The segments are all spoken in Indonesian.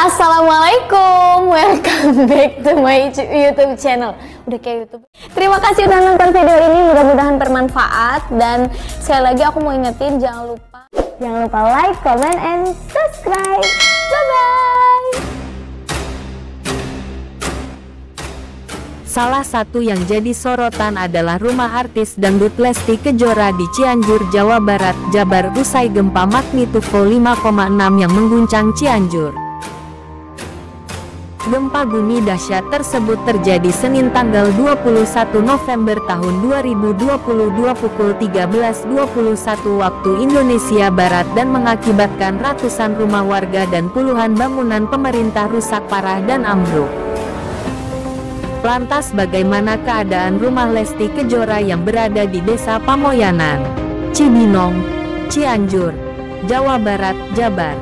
Assalamualaikum, welcome back to my YouTube channel. Udah kayak YouTube. Terima kasih udah nonton video ini, mudah-mudahan bermanfaat. Dan sekali lagi aku mau ingetin, jangan lupa like, comment, and subscribe. Bye bye. Salah satu yang jadi sorotan adalah rumah artis dangdut Lesti Kejora di Cianjur, Jawa Barat, Jabar usai gempa magnitudo 5,6 yang mengguncang Cianjur. Gempa bumi dahsyat tersebut terjadi Senin tanggal 21 November tahun 2022 pukul 13.21 waktu Indonesia Barat dan mengakibatkan ratusan rumah warga dan puluhan bangunan pemerintah rusak parah dan ambruk. Lantas bagaimana keadaan rumah Lesti Kejora yang berada di Desa Pamoyanan, Cibinong, Cianjur, Jawa Barat, Jabar?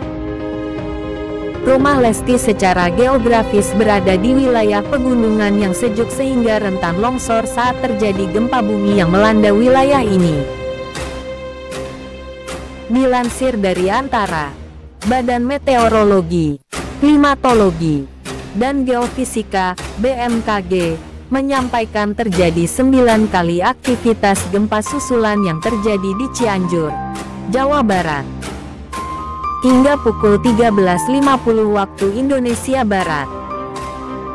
Rumah Lesti secara geografis berada di wilayah pegunungan yang sejuk sehingga rentan longsor saat terjadi gempa bumi yang melanda wilayah ini. Dilansir dari antara Badan Meteorologi, Klimatologi, dan Geofisika, BMKG, menyampaikan terjadi 9 kali aktivitas gempa susulan yang terjadi di Cianjur, Jawa Barat. Hingga pukul 13.50 waktu Indonesia Barat.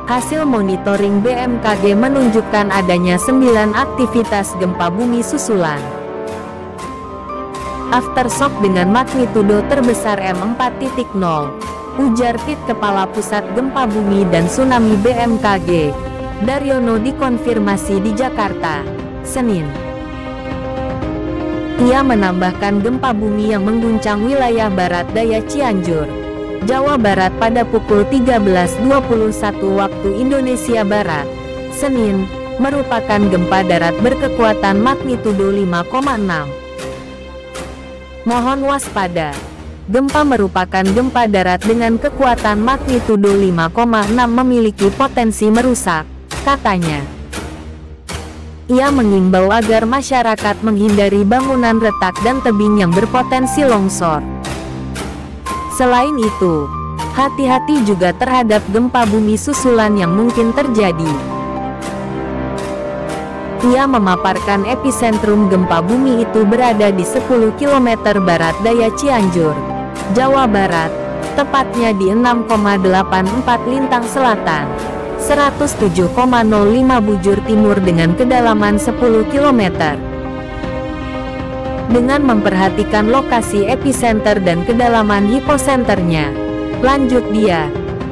Hasil monitoring BMKG menunjukkan adanya 9 aktivitas gempa bumi susulan. Aftershock dengan magnitudo terbesar M4.0, ujar Pit Kepala Pusat Gempa Bumi dan Tsunami BMKG, Daryono dikonfirmasi di Jakarta, Senin. Ia menambahkan gempa bumi yang mengguncang wilayah barat daya Cianjur, Jawa Barat pada pukul 13.21 waktu Indonesia Barat, Senin, merupakan gempa darat berkekuatan magnitudo 5,6. Mohon waspada. Gempa merupakan gempa darat dengan kekuatan magnitudo 5,6 memiliki potensi merusak, katanya. Ia mengimbau agar masyarakat menghindari bangunan retak dan tebing yang berpotensi longsor. Selain itu, hati-hati juga terhadap gempa bumi susulan yang mungkin terjadi. Ia memaparkan epicentrum gempa bumi itu berada di 10 km barat daya Cianjur, Jawa Barat, tepatnya di 6,84 lintang selatan, 107,05 bujur timur dengan kedalaman 10 km. Dengan memperhatikan lokasi epicenter dan kedalaman hiposenternya, lanjut dia,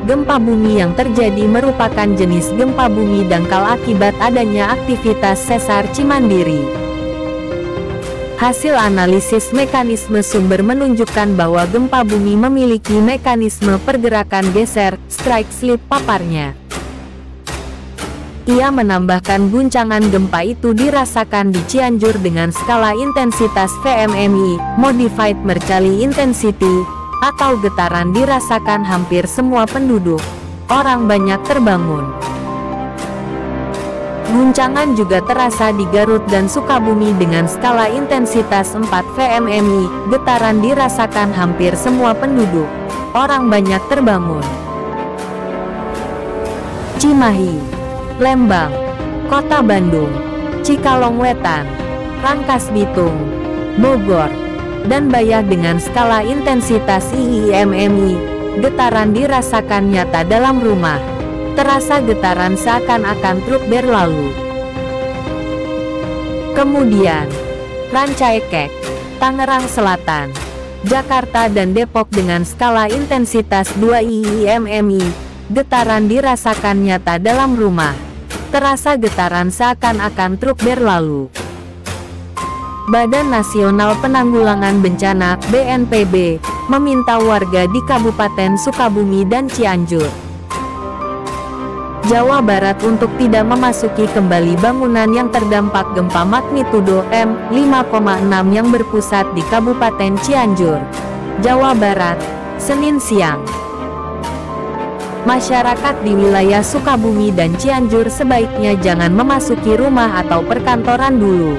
gempa bumi yang terjadi merupakan jenis gempa bumi dangkal akibat adanya aktivitas sesar Cimandiri. Hasil analisis mekanisme sumber menunjukkan bahwa gempa bumi memiliki mekanisme pergerakan geser, strike slip paparnya. Ia menambahkan guncangan gempa itu dirasakan di Cianjur dengan skala intensitas VMMI, Modified Mercalli Intensity, atau getaran dirasakan hampir semua penduduk. Orang banyak terbangun. Guncangan juga terasa di Garut dan Sukabumi dengan skala intensitas 4 VMMI, getaran dirasakan hampir semua penduduk. Orang banyak terbangun. Cimahi, Lembang, Kota Bandung, Cikalongwetan, Rangkas Bitung, Bogor, dan Bayah dengan skala intensitas IIMMI, getaran dirasakan nyata dalam rumah. Terasa getaran seakan-akan truk berlalu. Kemudian, Rancaekek, Tangerang Selatan, Jakarta dan Depok dengan skala intensitas 2 IIMMI, getaran dirasakan nyata dalam rumah. Terasa getaran seakan-akan truk berlalu. Badan Nasional Penanggulangan Bencana (BNPB) meminta warga di Kabupaten Sukabumi dan Cianjur, Jawa Barat untuk tidak memasuki kembali bangunan yang terdampak gempa magnitudo M5,6 yang berpusat di Kabupaten Cianjur, Jawa Barat, Senin siang. Masyarakat di wilayah Sukabumi dan Cianjur sebaiknya jangan memasuki rumah atau perkantoran dulu,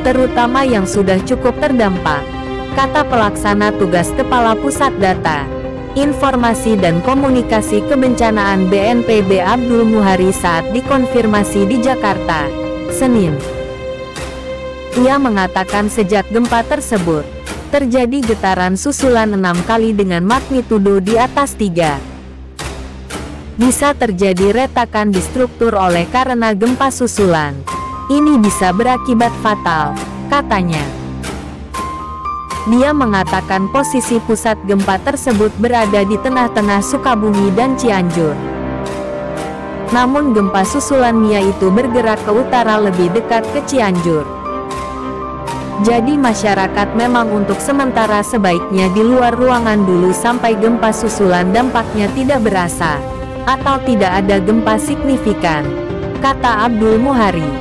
terutama yang sudah cukup terdampak, kata pelaksana tugas Kepala Pusat Data, Informasi dan Komunikasi Kebencanaan BNPB Abdul Muhari saat dikonfirmasi di Jakarta, Senin. Ia mengatakan sejak gempa tersebut, terjadi getaran susulan 6 kali dengan magnitudo di atas 3. Bisa terjadi retakan di struktur oleh karena gempa susulan. Ini bisa berakibat fatal, katanya. Dia mengatakan posisi pusat gempa tersebut berada di tengah-tengah Sukabumi dan Cianjur. Namun gempa susulan Mia itu bergerak ke utara lebih dekat ke Cianjur. Jadi masyarakat memang untuk sementara sebaiknya di luar ruangan dulu sampai gempa susulan dampaknya tidak berasa, atau tidak ada gempa signifikan, kata Abdul Muhari.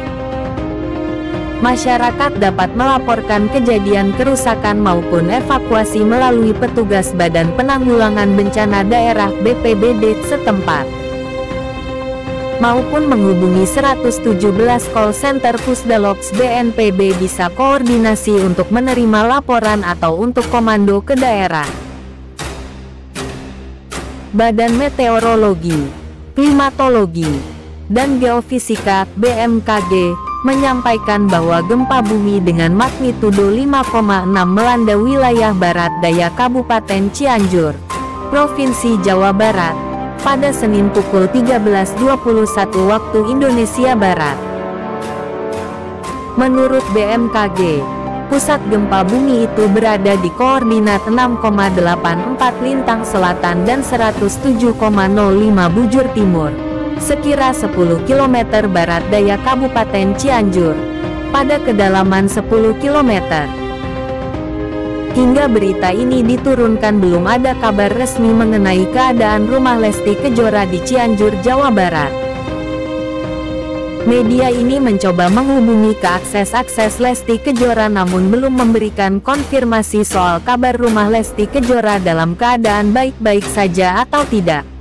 Masyarakat dapat melaporkan kejadian kerusakan maupun evakuasi melalui petugas Badan Penanggulangan Bencana Daerah BPBD setempat, maupun menghubungi 117 call center Pusdalops BNPB bisa koordinasi untuk menerima laporan atau untuk komando ke daerah. Badan Meteorologi, Klimatologi, dan Geofisika (BMKG) menyampaikan bahwa gempa bumi dengan magnitudo 5,6 melanda wilayah barat daya Kabupaten Cianjur, Provinsi Jawa Barat, pada Senin pukul 13.21 waktu Indonesia Barat. Menurut BMKG, pusat gempa bumi itu berada di koordinat 6,84 lintang selatan dan 107,05 bujur timur, sekira 10 km barat daya Kabupaten Cianjur, pada kedalaman 10 km. Hingga berita ini diturunkan belum ada kabar resmi mengenai keadaan rumah Lesti Kejora di Cianjur, Jawa Barat. Media ini mencoba menghubungi ke akses Lesti Kejora namun belum memberikan konfirmasi soal kabar rumah Lesti Kejora dalam keadaan baik-baik saja atau tidak.